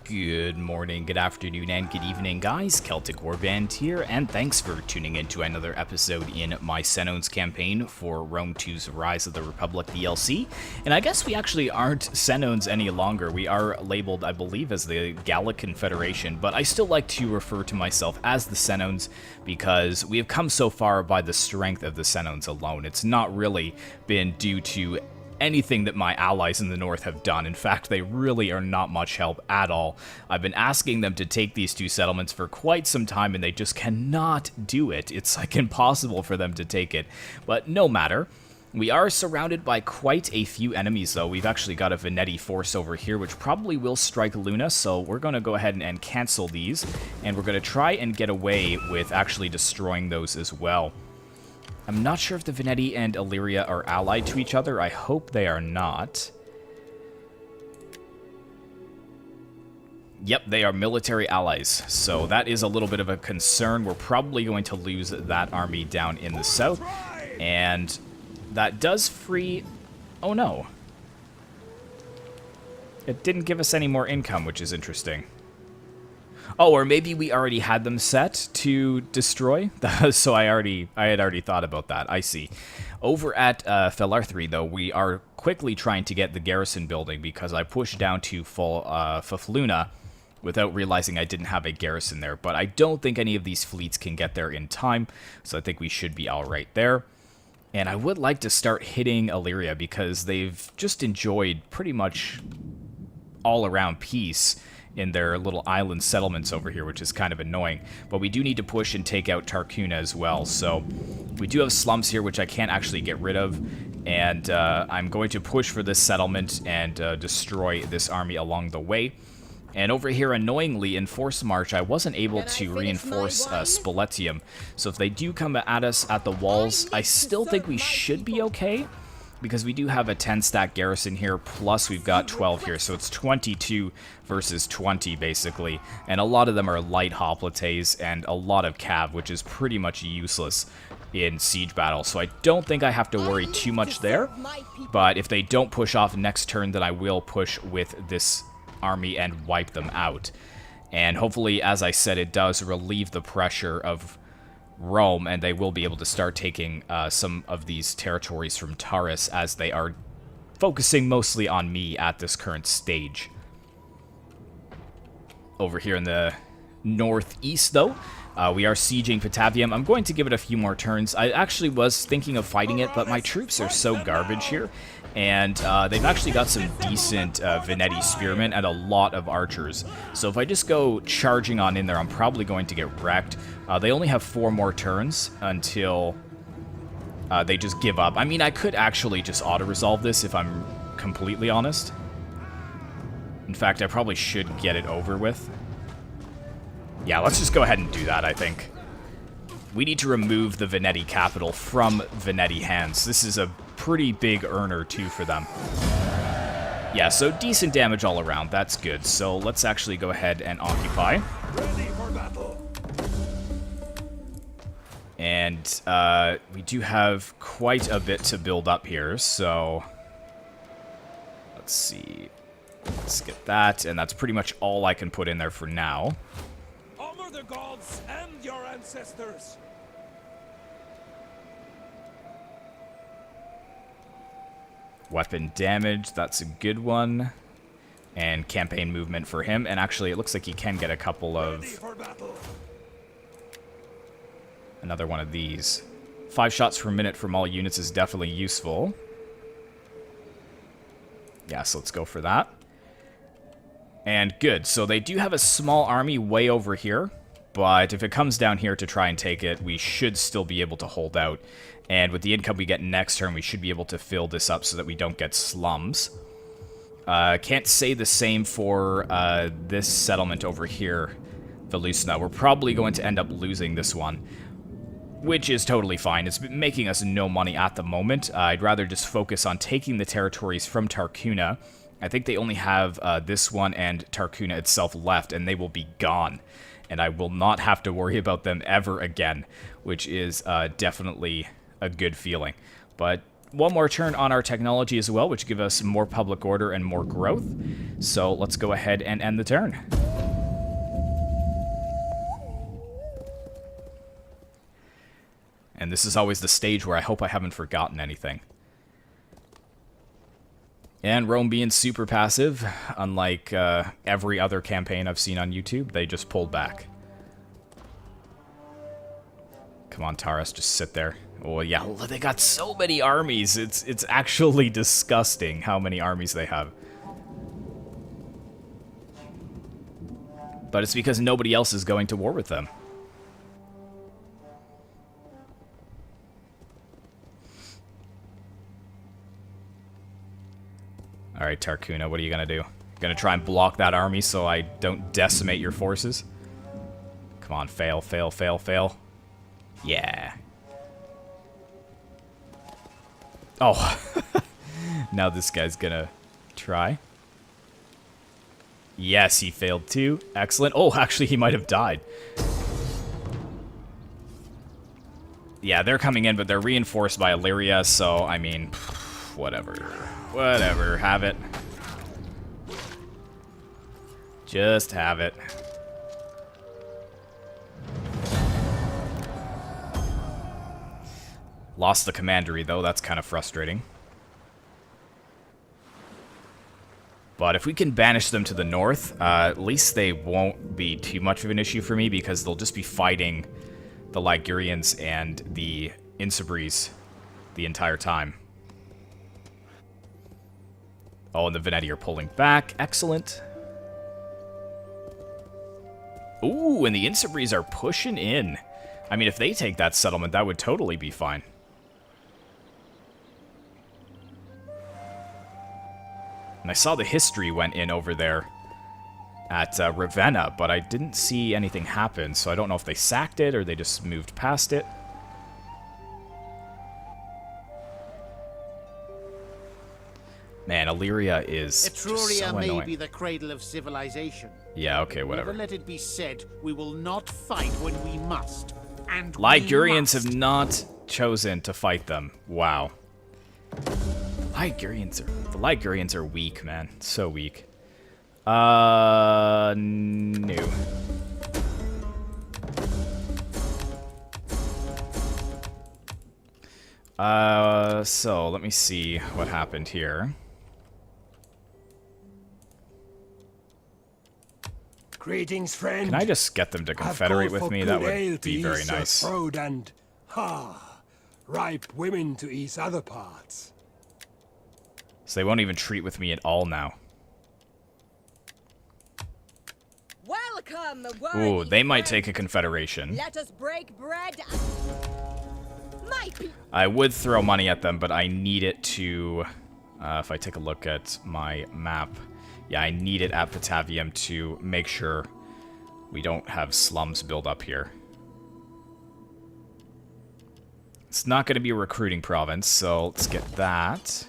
Good morning, good afternoon, and good evening, guys. Celtic Warband here, and thanks for tuning in to another episode in my Senones campaign for Rome 2's Rise of the Republic DLC. And I guess we actually aren't Senones any longer. We are labeled, I believe, as the Gallic Confederation, but I still like to refer to myself as the Senones because we have come so far by the strength of the Senones alone. It's not really been due to anything that my allies in the north have done. In fact, they really are not much help at all. I've been asking them to take these two settlements for quite some time, and they just cannot do it. It's like impossible for them to take it. But no matter. We are surrounded by quite a few enemies, though. We've actually got a Veneti force over here, which probably will strike Luna, so we're going to go ahead and cancel these, and we're going to try and get away with actually destroying those as well. I'm not sure if the Veneti and Illyria are allied to each other. I hope they are not. Yep, they are military allies, so that is a little bit of a concern. We're probably going to lose that army down in the south, and that does free... Oh no. It didn't give us any more income, which is interesting. Oh, or maybe we already had them set to destroy? So I had already thought about that. I see. Over at Felarthri, though, we are quickly trying to get the garrison building because I pushed down to Fafluna without realizing I didn't have a garrison there. But I don't think any of these fleets can get there in time, so I think we should be all right there. And I would like to start hitting Illyria because they've just enjoyed pretty much all-around peace in their little island settlements over here, which is kind of annoying. But we do need to push and take out Tarchuna as well. So we do have slums here, which I can't actually get rid of. And I'm going to push for this settlement and destroy this army along the way. And over here, annoyingly, in Force March, I wasn't able to reinforce Spoletium. So if they do come at us at the walls, I still think we should be okay, because we do have a 10-stack garrison here, plus we've got 12 here, so it's 22 versus 20, basically. And a lot of them are light hoplites and a lot of cav, which is pretty much useless in siege battle. So I don't think I have to worry too much there. But if they don't push off next turn, then I will push with this army and wipe them out. And hopefully, as I said, it does relieve the pressure of Rome, and they will be able to start taking some of these territories from TARAS, as they are focusing mostly on me at this current stage. Over here in the northeast, though, we are sieging Patavium. I'm going to give it a few more turns. I actually was thinking of fighting it, but my troops are so garbage here, and they've actually got some decent Veneti spearmen and a lot of archers. So if I just go charging on in there, I'm probably going to get wrecked. They only have 4 more turns until they just give up. I mean, I could actually just auto-resolve this if I'm completely honest. In fact, I probably should get it over with. Yeah, let's just go ahead and do that, I think. We need to remove the Veneti capital from Veneti hands. This is a pretty big earner, too, for them. Yeah, so decent damage all around. That's good. So let's actually go ahead and occupy. Ready for battle. And we do have quite a bit to build up here, so let's see. Let's get that, and that's pretty much all I can put in there for now. Honor the gods and your ancestors. Weapon damage, that's a good one. And campaign movement for him. And actually, it looks like he can get a couple of... Another one of these. 5 shots per minute from all units is definitely useful. Yeah, so let's go for that. And good, so they do have a small army way over here. But if it comes down here to try and take it, we should still be able to hold out. And with the income we get next turn, we should be able to fill this up so that we don't get slums. Can't say the same for this settlement over here, Velusna. We're probably going to end up losing this one, which is totally fine. It's making us no money at the moment. I'd rather just focus on taking the territories from Tarchuna. I think they only have this one and Tarchuna itself left, and they will be gone. And I will not have to worry about them ever again, which is definitely a good feeling. But one more turn on our technology as well, which give us more public order and more growth. So let's go ahead and end the turn. And this is always the stage where I hope I haven't forgotten anything. And Rome being super passive, unlike every other campaign I've seen on YouTube, they just pulled back. Come on, TARAS, just sit there. Oh yeah, they got so many armies. It's actually disgusting how many armies they have. But it's because nobody else is going to war with them. Alright, Tarchuna, what are you gonna do? Gonna try and block that army so I don't decimate your forces? Come on, fail, fail, fail, fail. Yeah. Oh. Now this guy's gonna try. Yes, he failed too. Excellent. Oh, actually, he might have died. Yeah, they're coming in, but they're reinforced by Illyria, so, I mean, whatever. Whatever, have it. Just have it. Lost the commandery, though. That's kind of frustrating. But if we can banish them to the north, at least they won't be too much of an issue for me, because they'll just be fighting the Ligurians and the Insubres the entire time. Oh, and the Veneti are pulling back. Excellent. Ooh, and the Insubres are pushing in. I mean, if they take that settlement, that would totally be fine. And I saw the history went in over there at Ravenna, but I didn't see anything happen, so I don't know if they sacked it or they just moved past it. Man, Illyria is just so annoying. May be the cradle of civilization. Yeah, okay, whatever. Never let it be said we will not fight when we must. And Ligurians have not chosen to fight them. Wow. The Ligurians are weak, man. So weak. No. So let me see what happened here. Greetings, friend. Can I just get them to confederate with me? That would be very nice. Road and ripe women to ease other parts. So they won't even treat with me at all now. Welcome, ooh, they might take a confederation. Let us break bread. I would throw money at them, but I need it to... if I take a look at my map... Yeah, I need it at Patavium to make sure we don't have slums build up here. It's not going to be a recruiting province, so let's get that.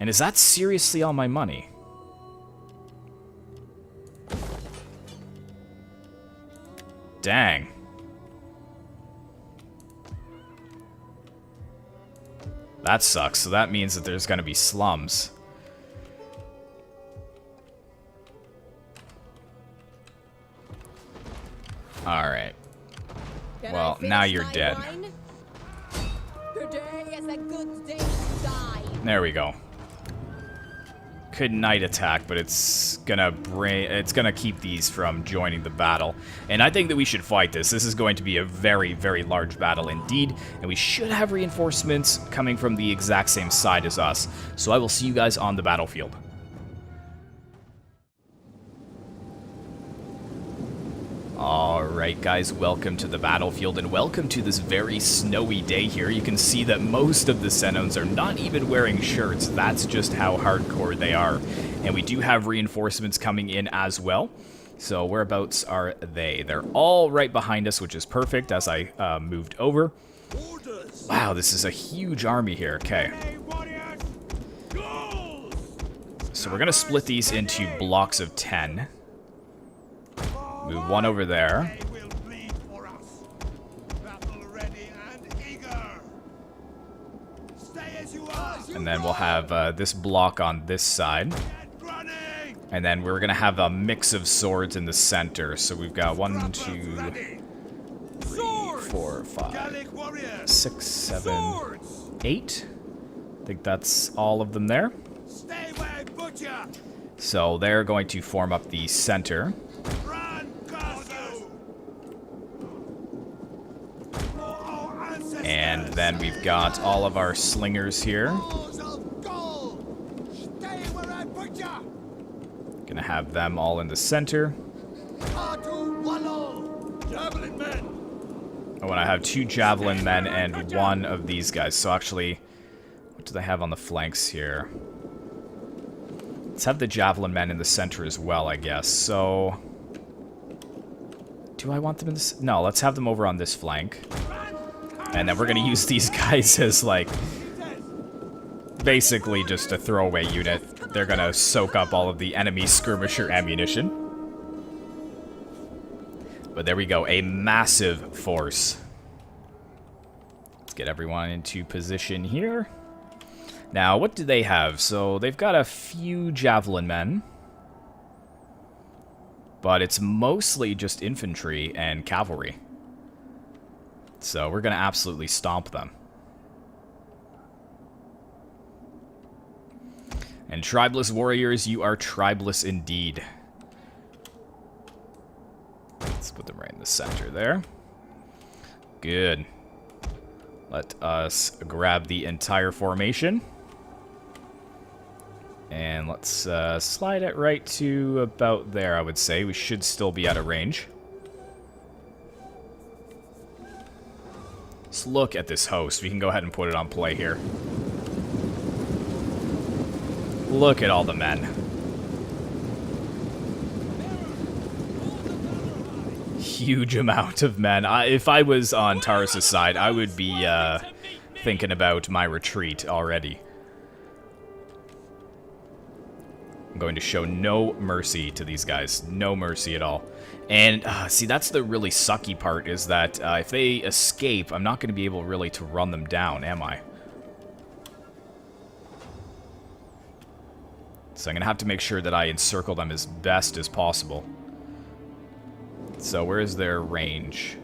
And is that seriously all my money? Dang. That sucks, so that means that there's going to be slums. Alright. Well, now you're dead. Today is a good day to die. There we go. Could night attack, but it's gonna keep these from joining the battle. And I think that we should fight this. This is going to be a very, very large battle indeed, and we should have reinforcements coming from the exact same side as us. So I will see you guys on the battlefield. Alright guys, welcome to the battlefield and welcome to this very snowy day here. You can see that most of the Senones are not even wearing shirts. That's just how hardcore they are. And we do have reinforcements coming in as well. So whereabouts are they? They're all right behind us, which is perfect as I moved over. Wow, this is a huge army here. Okay. So we're going to split these into blocks of 10. Move one over there. And then we'll have this block on this side. And then we're going to have a mix of swords in the center. So we've got 1, 2, 3, 4, 5, 6, 7, 8. I think that's all of them there. So they're going to form up the center. And then we've got all of our slingers here. Gonna have them all in the center. Oh, and I have 2 javelin men and 1 of these guys. So actually, what do they have on the flanks here? Let's have the javelin men in the center as well, I guess. So, do I want them in this? No, let's have them over on this flank. And then we're gonna use these guys as, like, basically just a throwaway unit. They're gonna soak up all of the enemy skirmisher ammunition. But there we go, a massive force. Let's get everyone into position here. Now, what do they have? So, they've got a few javelin men. But it's mostly just infantry and cavalry. So, we're gonna absolutely stomp them. And tribeless warriors, you are tribeless indeed. Let's put them right in the center there. Good. Let us grab the entire formation. And let's slide it right to about there, I would say. We should still be out of range. Let's look at this host. We can go ahead and put it on play here. Look at all the men. Huge amount of men. If I was on Taras' side, I would be thinking about my retreat already. I'm going to show no mercy to these guys. No mercy at all. And, see, that's the really sucky part, is that if they escape, I'm not going to be able really to run them down, am I? So I'm going to have to make sure that I encircle them as best as possible. So where is their range?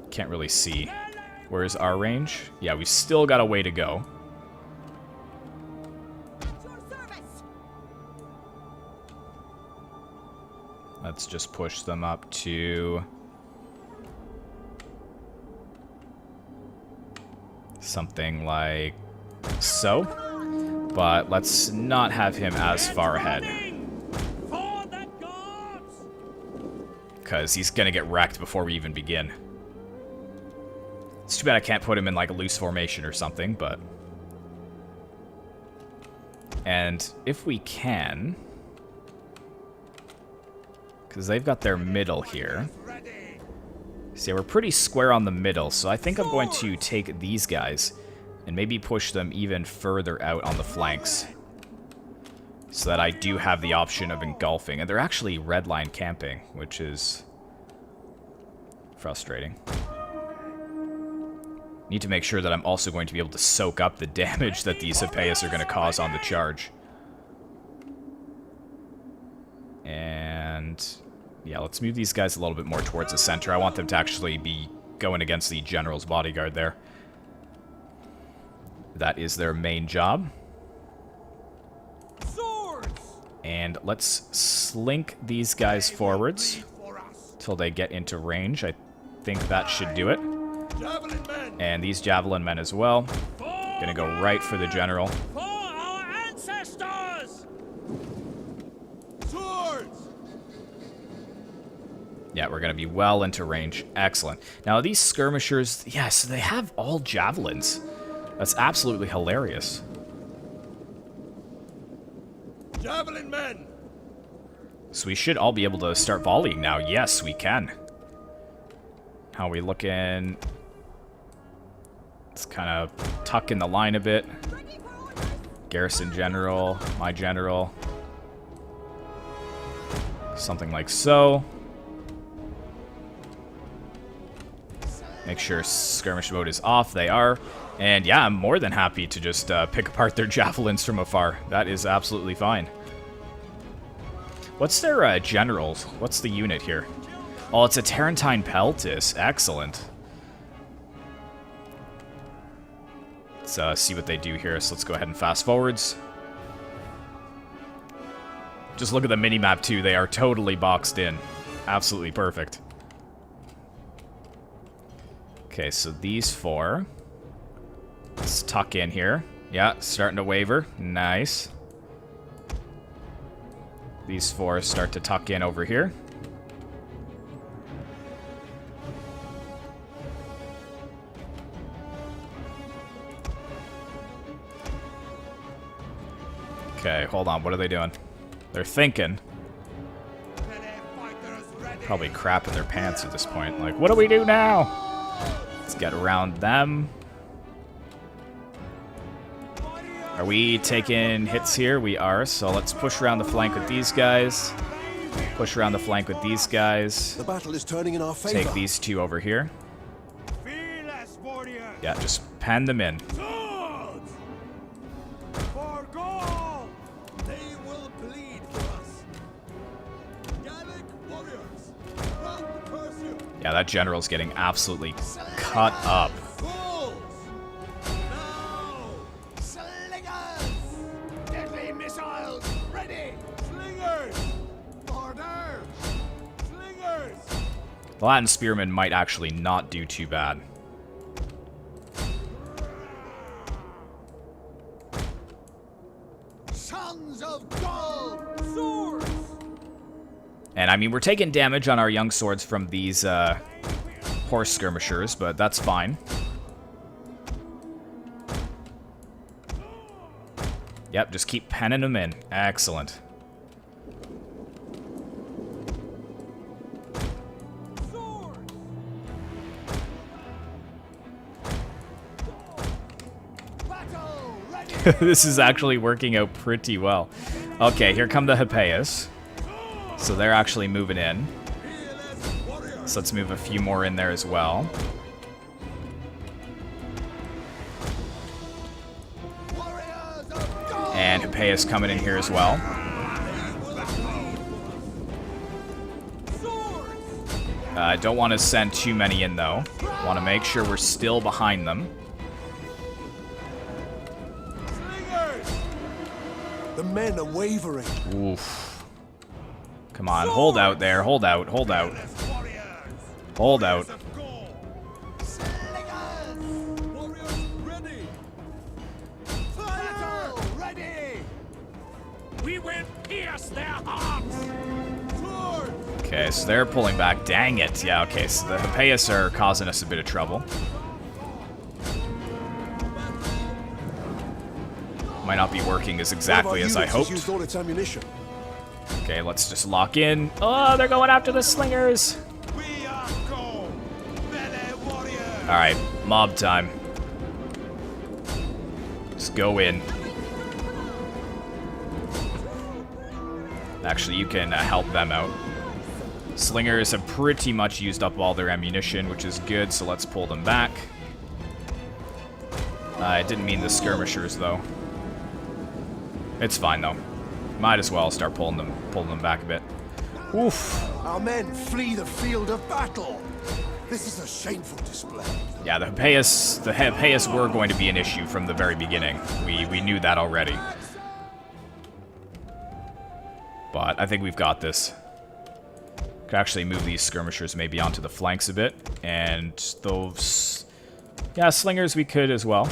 Can't really see. Where is our range? Yeah, we've still got a way to go. Let's just push them up to something like so. But let's not have him as far ahead. Because he's going to get wrecked before we even begin. It's too bad I can't put him in like a loose formation or something, but... And if we can... Because they've got their middle here. See, we're pretty square on the middle, so I think I'm going to take these guys and maybe push them even further out on the flanks. So that I do have the option of engulfing. And they're actually red line camping, which is frustrating. Need to make sure that I'm also going to be able to soak up the damage that these Hippeas are going to cause on the charge. And yeah, let's move these guys a little bit more towards the center. I want them to actually be going against the general's bodyguard there. That is their main job. And let's slink these guys forwards till they get into range. I think that should do it. And these javelin men as well. Gonna go right for the general. For our ancestors! Swords! Yeah, we're gonna be well into range. Excellent. Now these skirmishers, yes, they have all javelins. That's absolutely hilarious. Javelin men! So we should all be able to start volleying now. Yes, we can. How are we looking? Let's kind of tuck in the line a bit. Garrison general, my general. Something like so. Make sure skirmish mode is off. They are. And yeah, I'm more than happy to just pick apart their javelins from afar. That is absolutely fine. What's their generals? What's the unit here? Oh, it's a Tarantine Peltis. Excellent. Let's see what they do here. So let's go ahead and fast forwards. Just look at the minimap too. They are totally boxed in. Absolutely perfect. Okay, so these 4. Let's tuck in here. Yeah, starting to waver. Nice. These 4 start to tuck in over here. Okay, hold on. What are they doing? They're thinking. Probably crapping their pants at this point. Like, what do we do now? Let's get around them. Are we taking hits here? We are, so let's push around the flank with these guys. Push around the flank with these guys. The battle is turning in our favor. Take these 2 over here. Yeah, just pen them in. Yeah, that general's getting absolutely cut up. The Latin Spearmen might actually not do too bad. Sons of God! Swords! And I mean, we're taking damage on our young swords from these horse skirmishers, but that's fine. Yep, just keep penning them in. Excellent. This is actually working out pretty well. Okay, here come the Hippeas. So they're actually moving in. So let's move a few more in there as well. And Hippeas coming in here as well. I don't want to send too many in though. Want to make sure we're still behind them. The men are wavering. Oof. Come on, hold out there. Hold out, hold out. Hold out. We will pierce their hearts. Okay, so they're pulling back. Dang it. Yeah, okay, so the Hippeas are causing us a bit of trouble. Might not be working as exactly as I hoped. Used all its ammunition. Okay, let's just lock in. Oh, they're going after the slingers. Alright, mob time. Just go in. Actually, you can help them out. Slingers have pretty much used up all their ammunition, which is good, so let's pull them back. I didn't mean the skirmishers, though. It's fine, though. Might as well start pulling them back a bit. Oof. Our men flee the field of battle. This is a shameful display. Yeah, the Hippeas were going to be an issue from the very beginning. We knew that already. But I think we've got this. Could actually move these skirmishers maybe onto the flanks a bit. And those... yeah, slingers we could as well.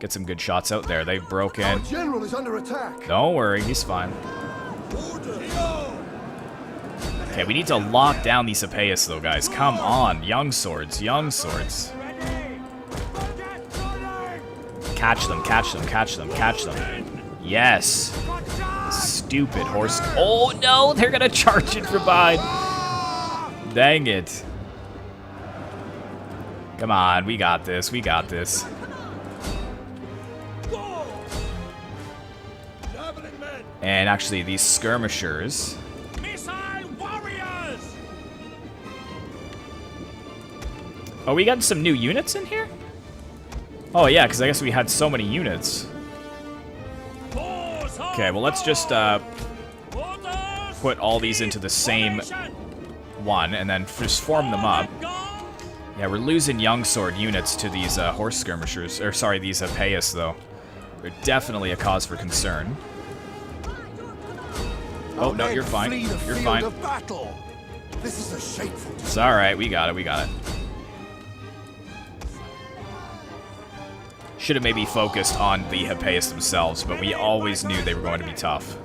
Get some good shots out there. They've broken. Our general is under attack. Don't worry, he's fine. Okay, we need to lock down these Hippeas though, guys. Come on, young swords, young swords. Catch them, catch them, catch them, catch them. Yes. Stupid horse. Oh no, they're gonna charge it from behind. Dang it. Come on, we got this, we got this. And actually, these skirmishers. Oh, we got some new units in here? Oh, yeah, because I guess we had so many units. Okay, well, let's just put all these into the same one and then just form them up. Yeah, we're losing young sword units to these horse skirmishers, or sorry, these Epeius, though. They're definitely a cause for concern. Oh, no, you're fine. You're fine. This is a shameful. It's alright, we got it, we got it. Should have maybe focused on the Epeius themselves, but we always knew they were going to be tough.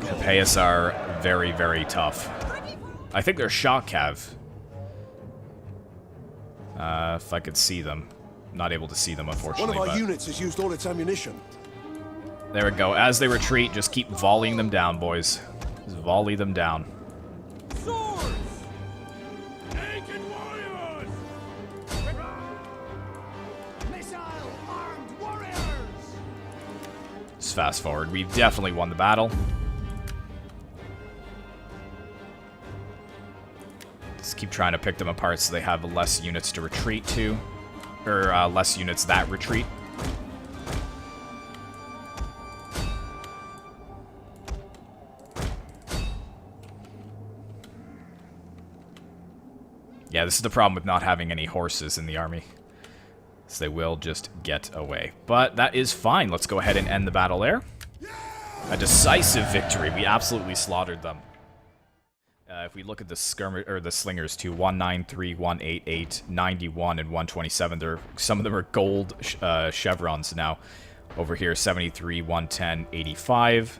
Epeius are very, very tough. I think they're shock cav. If I could see them. Not able to see them, unfortunately. One of our units has used all its ammunition. There we go. As they retreat, just keep volleying them down, boys. Just volley them down. Swords! Naked warriors! Missile-armed warriors! Just fast forward. We've definitely won the battle. Just keep trying to pick them apart so they have less units to retreat to. Or less units that retreat. Yeah, this is the problem with not having any horses in the army. So they will just get away. But that is fine. Let's go ahead and end the battle there. A decisive victory. We absolutely slaughtered them. If we look at the the slingers too, 193, 188, 91, and 127. Some of them are gold chevrons now. Over here, 73, 110, 85.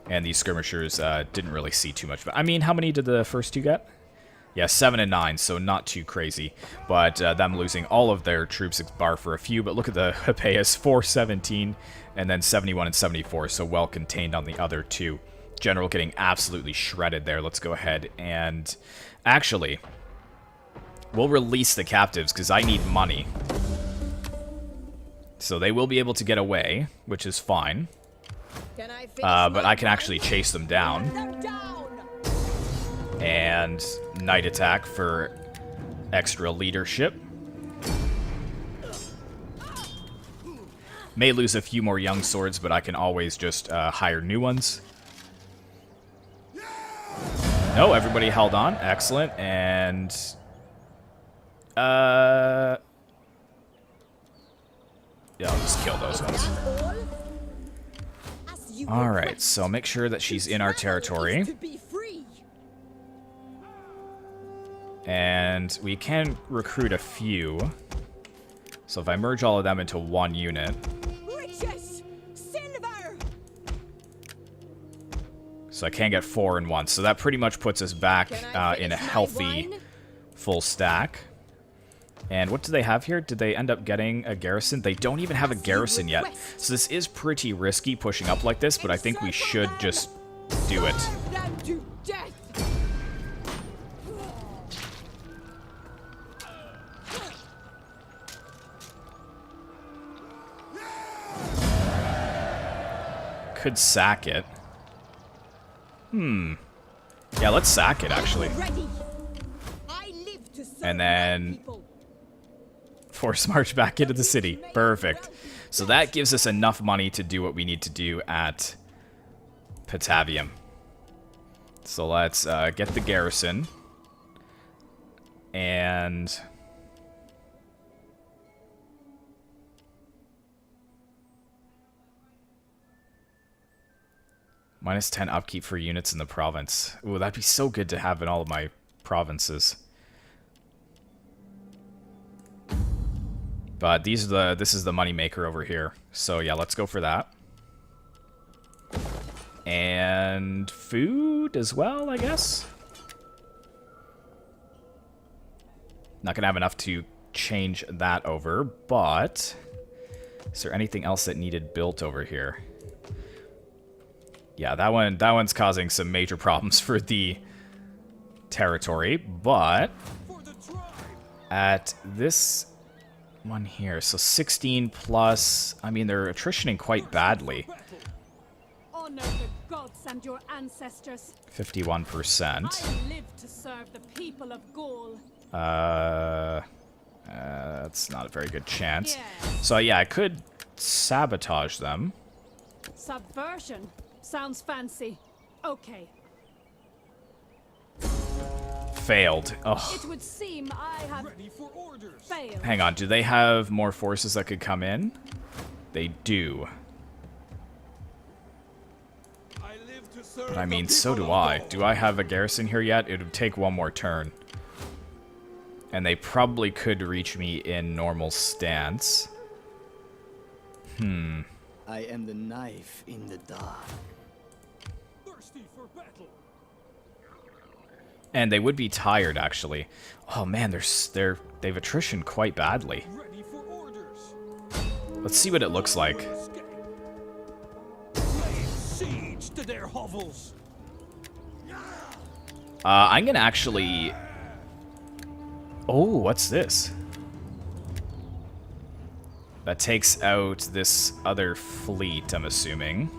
And these skirmishers didn't really see too much. But I mean, how many did the first two get? Yeah, 7 and 9, so not too crazy. But them losing all of their troops bar for a few. But look at the Epeius, 417, and then 71 and 74, so well contained on the other two. General getting absolutely shredded there. Let's go ahead and... Actually, we'll release the captives, because I need money. So they will be able to get away, which is fine. But I can actually chase them down. And night attack for extra leadership. May lose a few more young swords, but I can always just hire new ones. No, everybody held on. Excellent. And... yeah, I'll just kill those ones. Alright, so make sure that she's in our territory. And we can recruit a few. So if I merge all of them into one unit. So I can get 4 in one. So that pretty much puts us back in a healthy full stack. And what do they have here? Did they end up getting a garrison? They don't even have a garrison yet. So this is pretty risky pushing up like this, but I think we should just do it. Could sack it. Yeah, let's sack it, actually. And then force march back into the city. Perfect. So that gives us enough money to do what we need to do at Patavium. So let's get the garrison. And... minus 10 upkeep for units in the province. Ooh, that'd be so good to have in all of my provinces. But this is the money maker over here. So yeah, let's go for that. And food as well, I guess. Not gonna have enough to change that over, but is there anything else that needed built over here? Yeah, that one's causing some major problems for the territory, but at this one here, so 16 plus, I mean, they're attritioning quite badly. Honor the gods and your ancestors. 51%. I live to serve the people of Gaul. That's not a very good chance. Yes. So yeah, I could sabotage them. Subversion. Sounds fancy. Okay. Failed. Ugh. It would seem I have Ready for orders. failed. Hang on, do they have more forces that could come in? They do. I live to serve But I mean, the so people do of I. Gaul. Do I have a garrison here yet? It would take one more turn. And they probably could reach me in normal stance. I am the knife in the dark. Thirsty for battle. And they would be tired, actually. Oh man, they've attrition quite badly. Ready for orders. Let's see what it looks like. Escape. Lay siege to their hovels. I'm gonna actually... Oh, what's this? That takes out this other fleet, I'm assuming.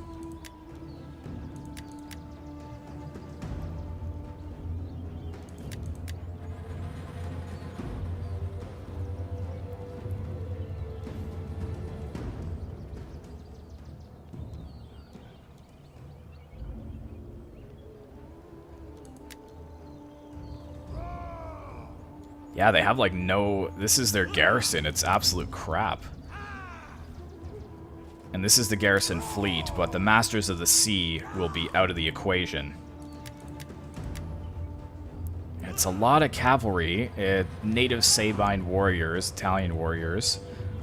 Yeah, they have like no... This is their garrison. It's absolute crap. And this is the garrison fleet, but the Masters of the Sea will be out of the equation. It's a lot of cavalry, native Sabine warriors, Italian warriors.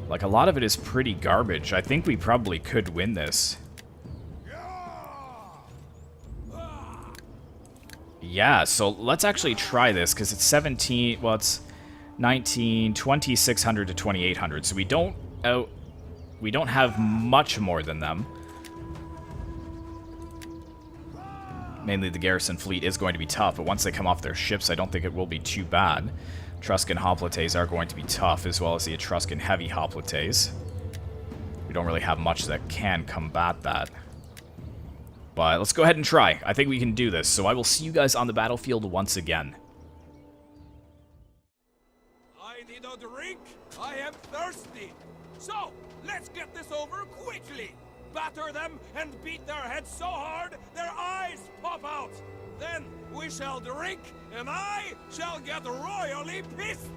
Like, a lot of it is pretty garbage. I think we probably could win this. Yeah, so let's actually try this, because it's 17... Well, it's 2600 to 2800, so we don't have much more than them. Mainly the garrison fleet is going to be tough, but once they come off their ships, I don't think it will be too bad. Etruscan hoplites are going to be tough, as well as the Etruscan heavy hoplites. We don't really have much that can combat that. But let's go ahead and try. I think we can do this, so I will see you guys on the battlefield once again. I need a drink. I am thirsty. So, let's get this over quickly. Batter them and beat their heads so hard their eyes pop out. Then we shall drink and I shall get royally pissed.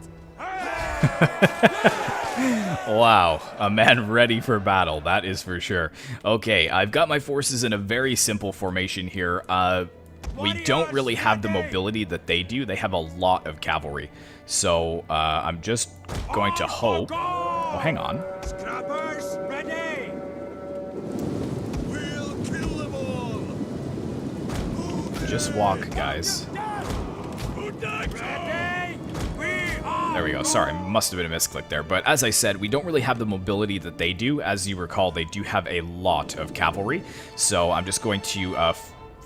Wow, a man ready for battle, that is for sure. Okay, I've got my forces in a very simple formation here. We don't really have the mobility that they do. They have a lot of cavalry. So, I'm just going to hope... Oh, hang on. Scrappers, ready. We'll kill them all. Just walk, guys. There we go. Sorry, must have been a misclick there. But as I said, we don't really have the mobility that they do. As you recall, they do have a lot of cavalry. So I'm just going to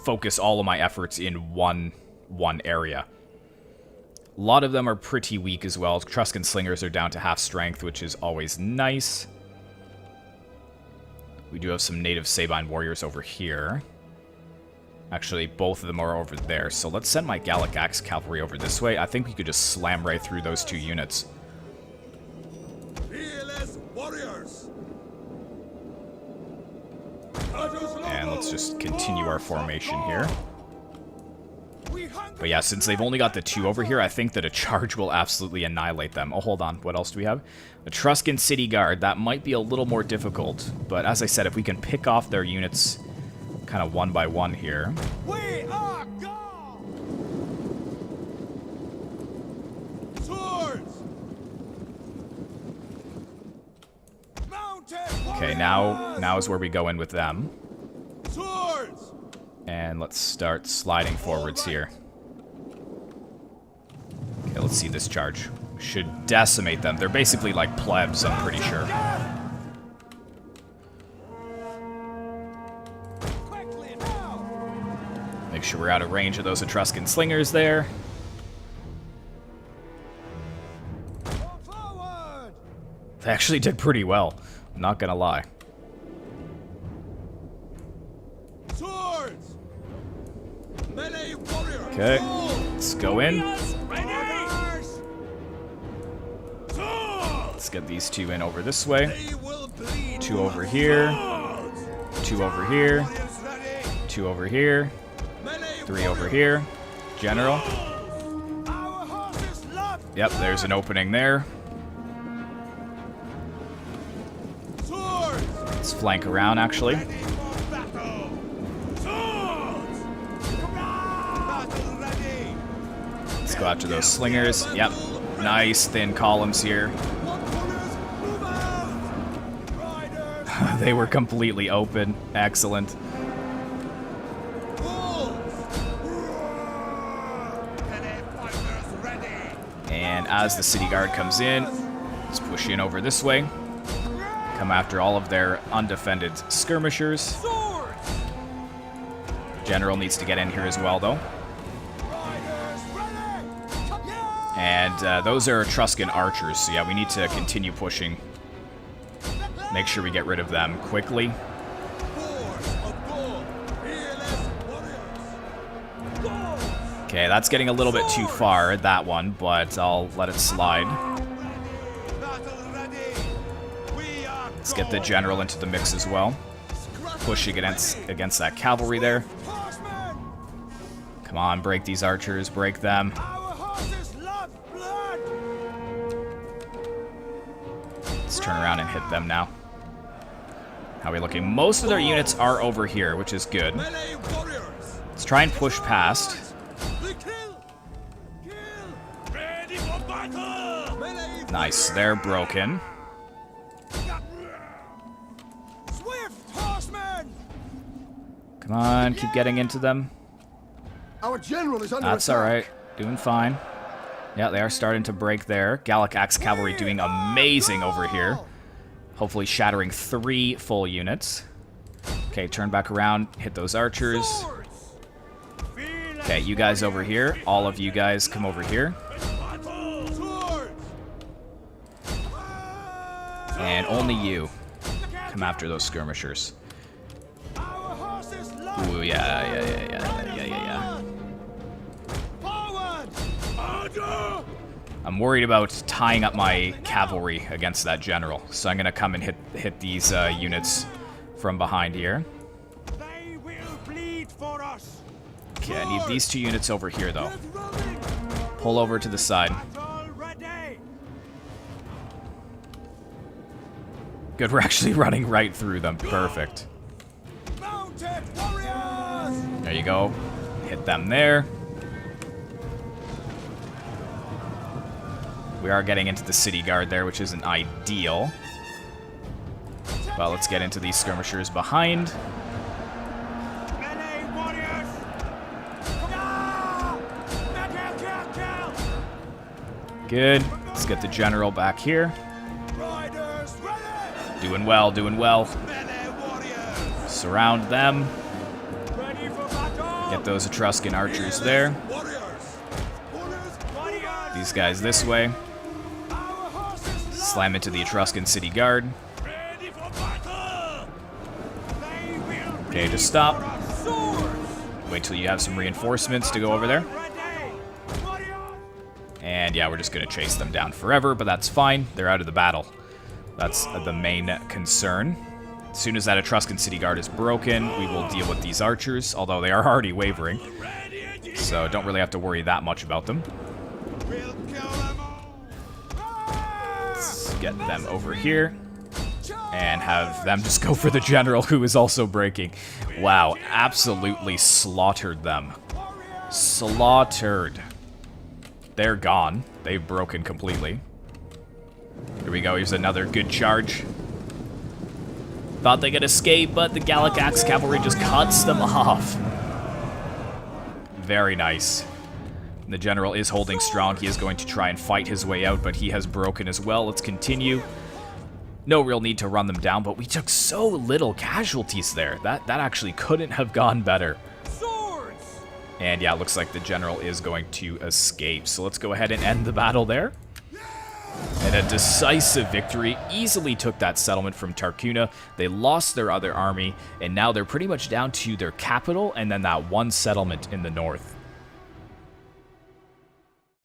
focus all of my efforts in one area. A lot of them are pretty weak as well. Etruscan slingers are down to half strength, which is always nice. We do have some native Sabine warriors over here. Actually, both of them are over there. So let's send my Gallic Axe cavalry over this way. I think we could just slam right through those two units. Fearless warriors. And let's just continue our formation here. But yeah, since they've only got the two over here, I think that a charge will absolutely annihilate them. Oh, hold on. What else do we have? Etruscan City Guard. That might be a little more difficult. But as I said, if we can pick off their units kind of one by one here. We are Gaul. Swords. Mounted Okay, now is where we go in with them. Swords. And let's start sliding forwards here. Okay, let's see this charge. Should decimate them. They're basically like plebs, I'm pretty sure. Quickly now. Make sure we're out of range of those Etruscan slingers there. Forward. They actually did pretty well. I'm not gonna lie. Swords. Melee warriors. Okay, let's go in. Ready. Swords. Let's get these 2 in over this way. They will bleed 2 over here. 2 over here. Warriors ready. 2 over here. Melee 3 over here. General. Our horses love Yep, there's an opening there. swords. Let's flank around, actually. Ready for battle. Swords. Battle ready. Let's go after those slingers. Yep. Nice thin columns here. Warriors, move out. Riders. They were completely open. Excellent. And as the city guard comes in, let's push in over this way. Come after all of their undefended skirmishers. General needs to get in here as well, though. And those are Etruscan archers, so yeah, we need to continue pushing. Make sure we get rid of them quickly. Okay, that's getting a little bit too far, that one, but I'll let it slide. Let's get the general into the mix as well. Pushing against that cavalry there. Come on, break these archers, break them. Let's turn around and hit them now. How are we looking? Most of their units are over here, which is good. Let's try and push past. Nice, they're broken. Come on, keep getting into them. Our general is under That's attack. alright, doing fine. Yeah, they are starting to break there. Gallic Axe Cavalry doing amazing over here. Hopefully shattering 3 full units. Okay, turn back around, hit those archers. Okay, you guys over here. All of you guys come over here. And only you come after those skirmishers. Ooh, yeah. I'm worried about tying up my cavalry against that general, so I'm gonna come and hit these units from behind here. They will bleed for us. Okay, I need these 2 units over here, though. Pull over to the side. Good, we're actually running right through them. Perfect. There you go. Hit them there. We are getting into the city guard there, which isn't ideal. But let's get into these skirmishers behind. Good. Let's get the general back here. Doing well, doing well. Surround them. Get those Etruscan archers there. These guys this way. Slam into the Etruscan city guard. Okay, just stop. Wait till you have some reinforcements to go over there. And yeah, we're just going to chase them down forever, but that's fine. They're out of the battle. That's the main concern. As soon as that Etruscan city guard is broken, we will deal with these archers, although they are already wavering. So don't really have to worry that much about them. Let's get them over here. And have them just go for the general, who is also breaking. Wow, absolutely slaughtered them. Slaughtered. They're gone. They've broken completely. Here we go, here's another good charge. Thought they could escape, but the Gallic Axe Cavalry just cuts them off. Very nice. The general is holding strong. He is going to try and fight his way out, but he has broken as well. Let's continue. No real need to run them down, but we took so little casualties there. That actually couldn't have gone better. And yeah, it looks like the general is going to escape. So let's go ahead and end the battle there. And a decisive victory. Easily took that settlement from Tarchuna. They lost their other army, and now they're pretty much down to their capital and then that one settlement in the north.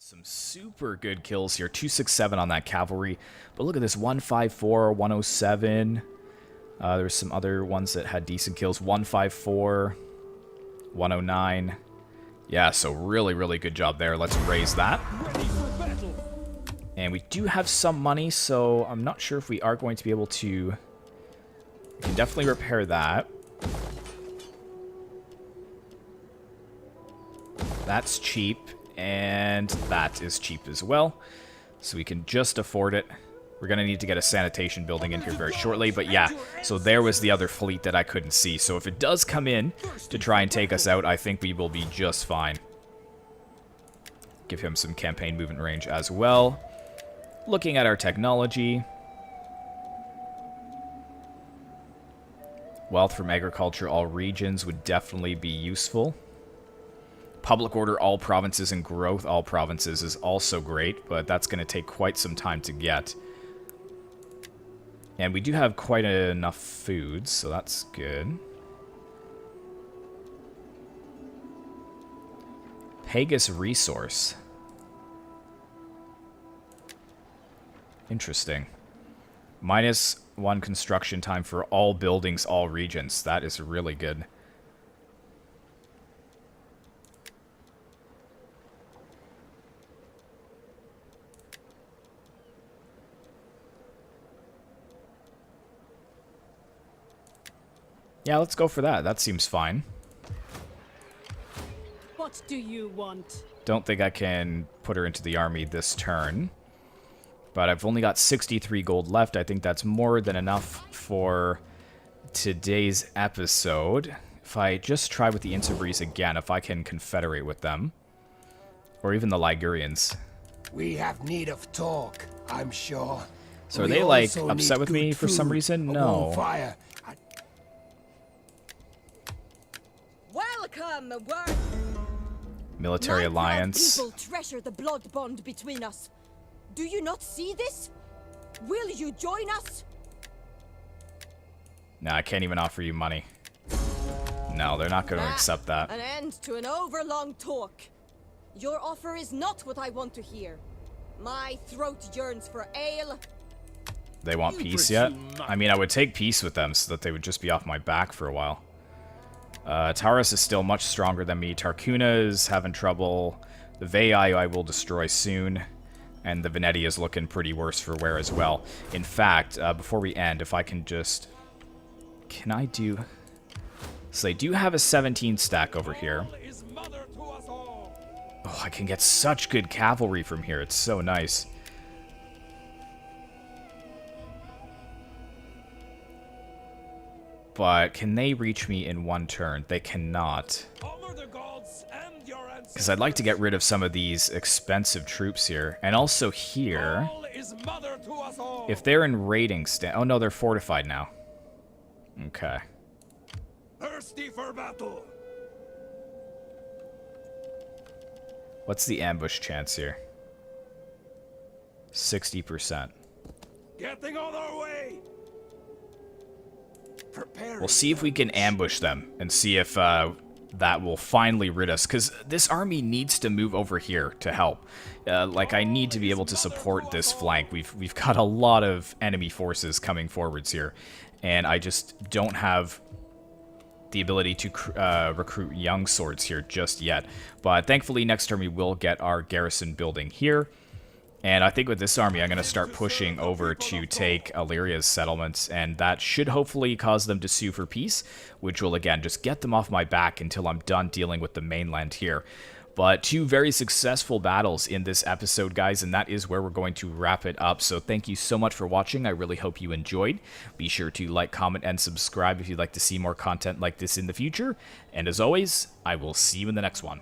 Some super good kills here. 267 on that cavalry. But look at this, 154, 107. There's some other ones that had decent kills. 154, 109. Yeah, so really, really good job there. Let's raise that. And we do have some money, so I'm not sure if we are going to be able to... We can definitely repair that. That's cheap, and that is cheap as well. So we can just afford it. We're going to need to get a sanitation building in here very shortly, but yeah, so there was the other fleet that I couldn't see. So if it does come in to try and take us out, I think we will be just fine. Give him some campaign movement range as well. Looking at our technology. Wealth from agriculture, all regions would definitely be useful. Public order, all provinces, and growth, all provinces is also great, but that's going to take quite some time to get. And we do have quite enough food, so that's good. Pegasus resource. Interesting. -1 construction time for all buildings, all regions. That is really good. Yeah, let's go for that. That seems fine. What do you want? Don't think I can put her into the army this turn. But I've only got 63 gold left. I think that's more than enough for today's episode. If I just try with the Insubris again, if I can confederate with them. Or even the Ligurians. We have need of talk, I'm sure. So are We they, like, also upset need with me good for some food, reason? a No. warm fire. Welcome, Military My proud alliance. people treasure the blood bond between us. Do you not see this? Will you join us? Nah, I can't even offer you money. No, they're not going to accept that. An end to an overlong talk. Your offer is not what I want to hear. My throat yearns for ale. They want peace yet? I mean, I would take peace with them so that they would just be off my back for a while. TARAS is still much stronger than me. Tarchuna is having trouble. The Veii I will destroy soon. And the Veneti is looking pretty worse for wear as well. In fact, before we end, if I can just... Can I do... So they do have a 17 stack over here. Oh, I can get such good cavalry from here. It's so nice. But can they reach me in one turn? They cannot. Because I'd like to get rid of some of these expensive troops here. And also here, if they're in raiding stand... Oh no, they're fortified now. Okay. Thirsty for battle. What's the ambush chance here? 60%. Getting on our way. We'll see if we can ambush them and see if that will finally rid us. Because this army needs to move over here to help. Like, I need to be able to support this flank. We've got a lot of enemy forces coming forwards here. And I just don't have the ability to recruit young swords here just yet. But thankfully, next turn we will get our garrison building here. And I think with this army, I'm going to start pushing over to take Illyria's settlements, and that should hopefully cause them to sue for peace, which will, again, just get them off my back until I'm done dealing with the mainland here. But 2 very successful battles in this episode, guys, and that is where we're going to wrap it up. So thank you so much for watching. I really hope you enjoyed. Be sure to like, comment, and subscribe if you'd like to see more content like this in the future. And as always, I will see you in the next one.